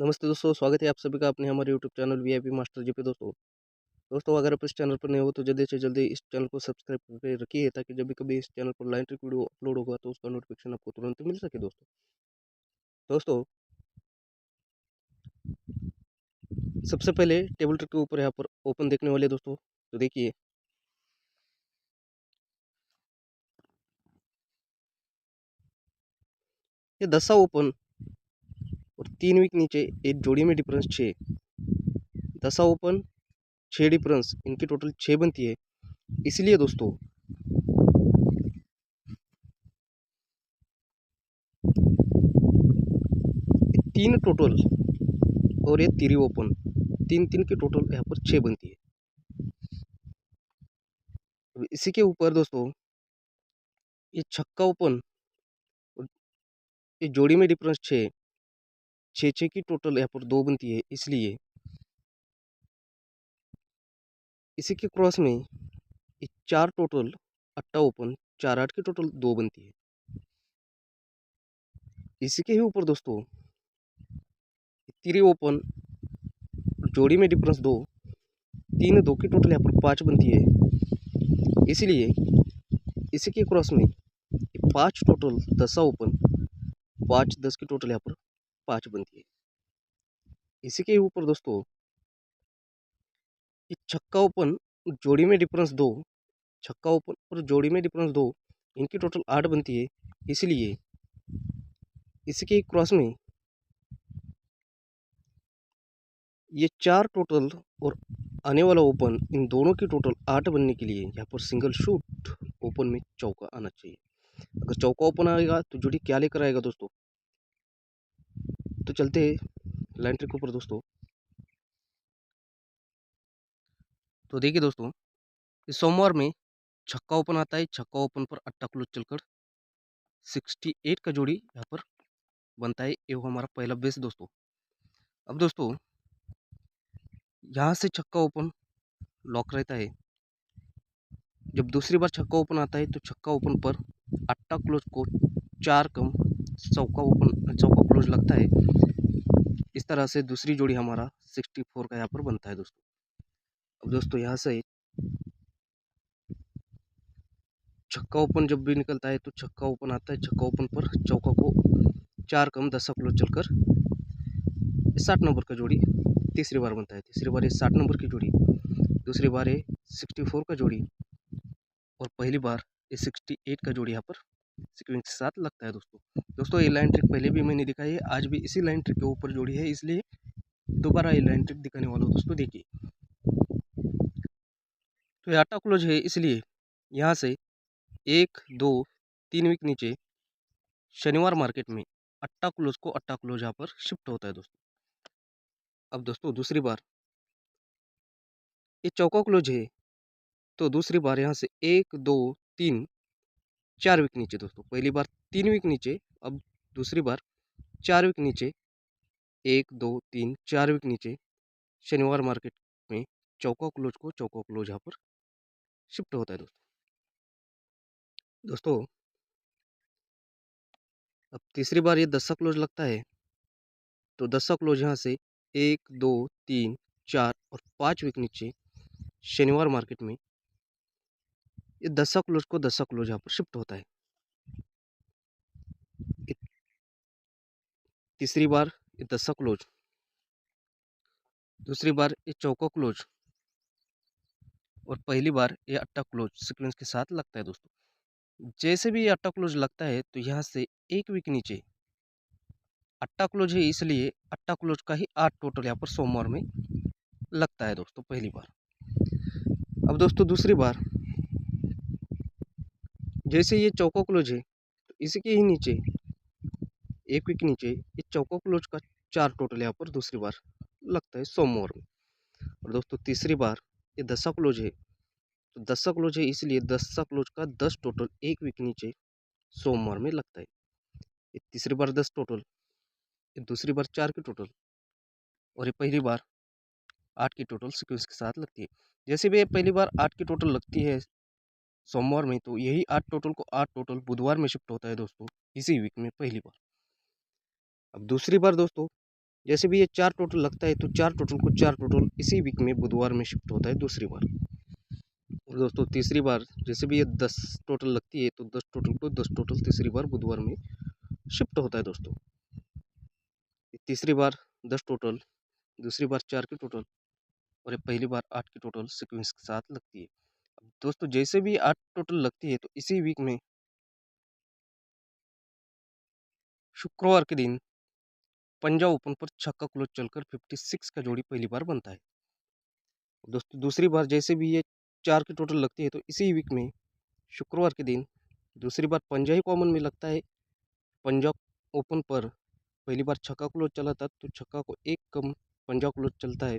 नमस्ते दोस्तों, स्वागत है आप सभी का अपने हमारे यूट्यूब चैनल वीआईपी मास्टर जी पे दोस्तों अगर आप इस चैनल पर नए हो तो जल्दी से जल्दी इस चैनल को सब्सक्राइब करके रखिए ताकि जब भी कभी इस चैनल पर लाइन ट्रिक वीडियो अपलोड होगा तो उसका नोटिफिकेशन आपको तुरंत मिल सके दोस्तों सबसे पहले टेबल ट्रिक के ऊपर यहाँ पर ओपन देखने वाले दोस्तों, तो देखिए ये 10 ओपन और 3 वीक नीचे एक जोड़ी में डिफरेंस 6, 10 ओपन 6 डिफरेंस, इनकी टोटल 6 बनती है। इसलिए दोस्तों 3 टोटल और ये 3 ओपन, 3 की टोटल यहाँ पर 6 बनती है। अब इसी के ऊपर दोस्तों ये छक्का ओपन और ये जोड़ी में डिफरेंस 6, 6 की टोटल यहाँ पर 2 बनती है। इसलिए इसी के क्रॉस में ये 4 टोटल अट्टा ओपन, 4 8 की टोटल 2 बनती है। इसी के ही ऊपर दोस्तों 3 ओपन जोड़ी में डिफरेंस 2, 3 2 की टोटल यहाँ पर 5 बनती है। इसलिए इसी के क्रॉस में 5 टोटल 10 ओपन, 5 10 की टोटल यहाँ पर 5 बनती है। इसी के ऊपर दोस्तों ये छक्का ओपन जोड़ी में डिफरेंस 2, छक्का ओपन और जोड़ी में डिफरेंस 2, इनकी टोटल 8 बनती है। इसलिए इसके क्रॉस में ये 4 टोटल और आने वाला ओपन, इन दोनों की टोटल 8 बनने के लिए यहाँ पर सिंगल शूट ओपन में चौका आना चाहिए। अगर चौका ओपन आएगा तो जोड़ी क्या लेकर आएगा दोस्तों, तो चलते हैं लाइन ट्रिक ऊपर दोस्तों। तो देखिए दोस्तों इस सोमवार में छक्का ओपन आता है, छक्का ओपन पर अट्टा क्लोज चलकर 68 का जोड़ी यहाँ पर बनता है। ये वो हमारा पहला बेस दोस्तों। अब दोस्तों यहाँ से छक्का ओपन लॉक रहता है। जब दूसरी बार छक्का ओपन आता है तो छक्का ओपन पर अट्टा क्लोज को 4 कम चौका क्लोज लगता है। इस तरह से दूसरी जोड़ी हमारा 64 का यहाँ पर बनता है दोस्तों। अब दोस्तों यहाँ से छक्का ओपन जब भी निकलता है तो छक्का ओपन आता है, छक्का ओपन पर चौका को 4 कम 10 क्लोज चलकर 60 नंबर का जोड़ी तीसरी बार बनता है। तीसरी बार ये 60 नंबर की जोड़ी, दूसरी बार ये 64 का जोड़ी और पहली बार ये 68 का जोड़ी यहाँ पर सीक्वेंस के साथ लगता है दोस्तों ये लाइन ट्रिक पहले भी मैंने दिखाई है, आज भी इसी लाइन ट्रिक के ऊपर जोड़ी है, इसलिए दोबारा ये लाइन ट्रिक दिखाने वाला हूँ दोस्तों। देखिए तो ये आटा क्लोज है, इसलिए यहाँ से 1 2 3 वीक नीचे शनिवार मार्केट में अट्टा क्लोज यहाँ पर शिफ्ट होता है दोस्तों। अब दोस्तों दूसरी बार ये चौका क्लोज है, तो दूसरी बार यहाँ से 1 2 3 4 वीक नीचे दोस्तों। पहली बार 3 वीक नीचे, अब दूसरी बार 4 वीक नीचे, 1 2 3 4 वीक नीचे शनिवार मार्केट में चौका क्लोज यहाँ पर शिफ्ट होता है दोस्तों। अब तीसरी बार ये 10 क्लोज लगता है, तो 10 क्लोज यहाँ से 1 2 3 4 और 5 वीक नीचे शनिवार मार्केट में ये 10 क्लोज यहाँ पर शिफ्ट होता है। तीसरी बार ये 10 क्लोज, दूसरी बार ये चौका क्लोज और पहली बार ये अट्टा क्लोज सीक्वेंस के साथ लगता है दोस्तों। जैसे भी ये अट्टा क्लोज लगता है तो यहाँ से 1 वीक नीचे अट्टा क्लोज है, इसलिए अट्टा क्लोज का ही 8 टोटल यहाँ पर सोमवार में लगता है दोस्तों पहली बार। अब दोस्तों दूसरी बार जैसे ये चौका क्लोज है तो इसी के ही नीचे 1 वीक नीचे ये चौका क्लोज का 4 टोटल यहाँ पर दूसरी बार लगता है सोमवार में। और दोस्तों तीसरी बार ये 10 क्लोज है, तो 10 क्लोज है इसलिए 10 क्लोज का 10 टोटल 1 वीक नीचे सोमवार में लगता है। ये तीसरी बार 10 टोटल, ये दूसरी बार 4 की टोटल और ये पहली बार 8 की टोटल सीक्वेंस के साथ लगती है। जैसे भी ये पहली बार 8 की टोटल लगती है सोमवार में, तो यही 8 टोटल को 8 टोटल बुधवार में शिफ्ट होता है दोस्तों, इसी वीक में पहली बार। अब दूसरी बार दोस्तों जैसे भी ये 4 टोटल लगता है तो 4 टोटल को 4 टोटल इसी वीक में बुधवार में शिफ्ट होता है दूसरी बार। और दोस्तों तीसरी बार जैसे भी ये 10 टोटल लगती है तो 10 टोटल को 10 टोटल तीसरी बार बुधवार में शिफ्ट होता है दोस्तों। तीसरी बार 10 टोटल, दूसरी बार 4 की टोटल और ये पहली बार 8 की टोटल सीक्वेंस के साथ लगती है। अब दोस्तों जैसे भी 8 टोटल लगती है तो इसी वीक में शुक्रवार के दिन पंजाब ओपन पर छक्का क्लोज चलकर 56 का जोड़ी पहली बार बनता है। दोस्तों दूसरी बार जैसे भी ये 4 की टोटल लगती है तो इसी वीक में शुक्रवार के दिन दूसरी बार पंजाबी कॉमन में लगता है। पंजाब ओपन पर पहली बार छक्का क्लोज चला था तो छक्का को एक कम पंजाब क्लोज चलता है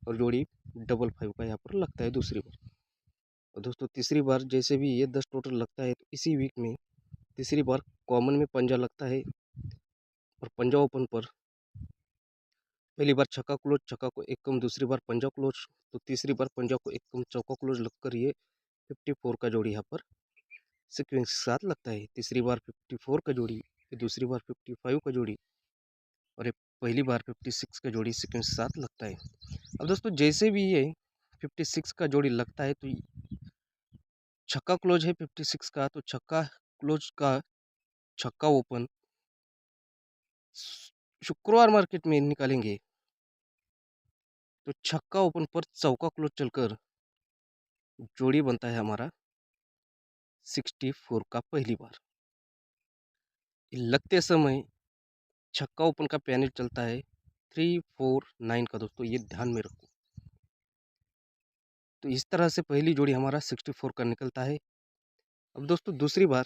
और जोड़ी डबल 5 का यहाँ पर लगता है दूसरी बार। और दोस्तों तीसरी बार जैसे भी ये 10 टोटल लगता है तो इसी वीक में तीसरी बार कॉमन में पंजा लगता है और पंजाब ओपन पर पहली बार छक्का क्लोज, छक्का को एक कम, दूसरी बार पंजा क्लोज तो तीसरी बार पंजा को एक कम चौका क्लोज लगकर ये 54 का जोड़ी यहाँ पर सीक्वेंस के साथ लगता है। तीसरी बार 54 का जोड़ी, फिर दूसरी बार 55 का जोड़ी और ये पहली बार 56 का जोड़ी सीक्वेंस के साथ लगता है। अब दोस्तों जैसे भी ये 56 का जोड़ी लगता है तो छक्का क्लोज है 56 का तो छक्का क्लोज का छक्का ओपन शुक्रवार मार्केट में निकालेंगे तो छक्का ओपन पर चौका क्लोज चलकर जोड़ी बनता है हमारा 64 का पहली बार। लगते समय छक्का ओपन का पैनल चलता है 349 का दोस्तों, ये ध्यान में रखो। तो इस तरह से पहली जोड़ी हमारा 64 का निकलता है। अब दोस्तों दूसरी बार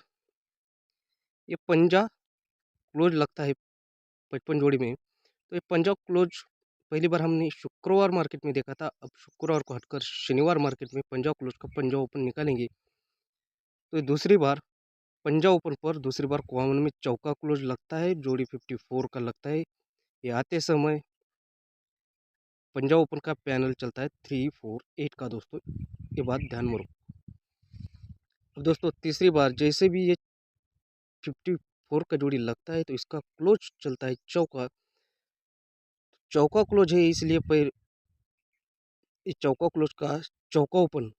ये पंजा क्लोज लगता है 55 जोड़ी में तो ये पंजा क्लोज पहली बार हमने शुक्रवार मार्केट में देखा था। अब शुक्रवार को हटकर शनिवार मार्केट में पंजा क्लोज का पंजा ओपन निकालेंगे तो दूसरी बार पंजा ओपन पर दूसरी बार कॉमन में चौका क्लोज लगता है, जोड़ी 54 का लगता है। ये आते समय पंजाब ओपन का पैनल चलता है 348 का दोस्तों, ये बात ध्यान में रखो। अब दोस्तों तीसरी बार जैसे भी ये 54 का जोड़ी लगता है तो इसका क्लोज चलता है चौका। चौका क्लोज है इसलिए पर इस चौका क्लोज का चौका ओपन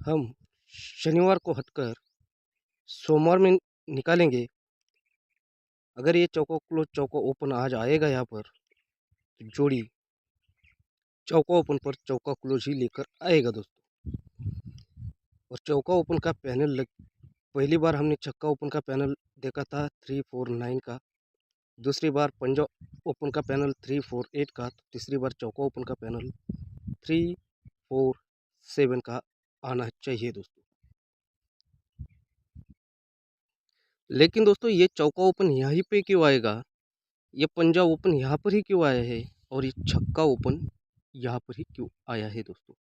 हम शनिवार को हटकर सोमवार में निकालेंगे। अगर ये चौका क्लोज चौका ओपन आज आएगा यहाँ पर तो जोड़ी चौका ओपन पर चौका क्लोज ही लेकर आएगा दोस्तों। और चौका ओपन का पैनल पहली बार हमने छक्का ओपन का पैनल देखा था 349 का, दूसरी बार पंजाब ओपन का पैनल 348 का, तो तीसरी बार चौका ओपन का पैनल 347 का आना चाहिए दोस्तों। लेकिन दोस्तों ये चौका ओपन यहीं पे क्यों आएगा, ये पंजाब ओपन यहाँ पर ही क्यों आया है और ये छक्का ओपन यहाँ पर ही क्यों आया है दोस्तों,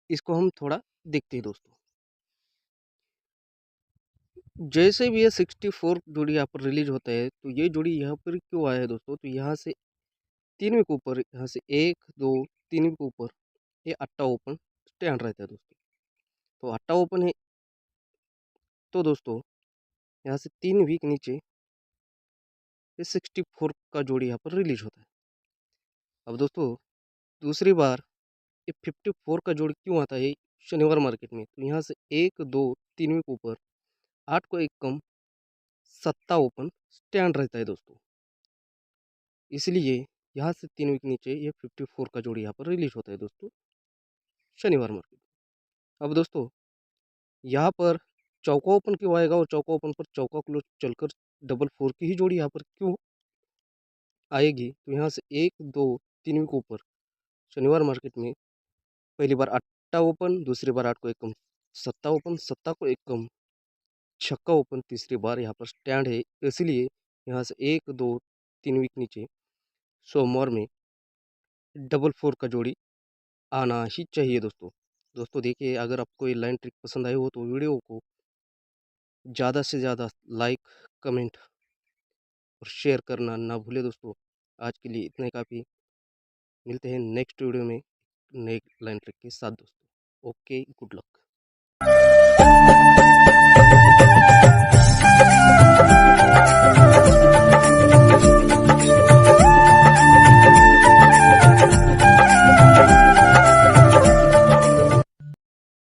इसको हम थोड़ा देखते हैं दोस्तों। जैसे भी ये 64 जोड़ी यहाँ पर रिलीज होता है तो ये जोड़ी यहाँ पर क्यों आया है दोस्तों, तो यहाँ से 3 के ऊपर, यहाँ से 1 2 3 के ऊपर ये अट्टा ओपन स्टैंड रहता है दोस्तों। तो अट्टा ओपन है तो दोस्तों यहाँ से 3 वीक नीचे ये 64 का जोड़ी यहाँ पर रिलीज होता है। अब दोस्तों दूसरी बार ये 54 का जोड़ी क्यों आता है शनिवार मार्केट में, तो यहाँ से 1 2 3 के ऊपर 8 को एक कम सत्ता ओपन स्टैंड रहता है दोस्तों, इसलिए यहाँ से 3 वीक नीचे ये 54 का जोड़ी यहाँ पर रिलीज होता है दोस्तों शनिवार मार्केट। अब दोस्तों यहाँ पर चौका ओपन क्यों आएगा और चौका ओपन पर चौका क्लोज चलकर डबल 4 की ही जोड़ी यहाँ पर क्यों आएगी, तो यहाँ से 1 2 3 के ऊपर शनिवार मार्केट में पहली बार अट्टा ओपन, दूसरी बार 8 को एक कम सत्ता ओपन, सत्ता को एक कम छक्का ओपन, तीसरी बार यहाँ पर स्टैंड है, इसलिए यहाँ से 1 2 3 वीक नीचे सोमवार में डबल 4 का जोड़ी आना ही चाहिए दोस्तों। दोस्तों देखिए अगर आपको ये लाइन ट्रिक पसंद आई हो तो वीडियो को ज़्यादा से ज़्यादा लाइक कमेंट और शेयर करना ना भूले दोस्तों। आज के लिए इतना ही काफ़ी, मिलते हैं नेक्स्ट वीडियो में नए लाइन ट्रिक के साथ दोस्तों। Okay, good luck.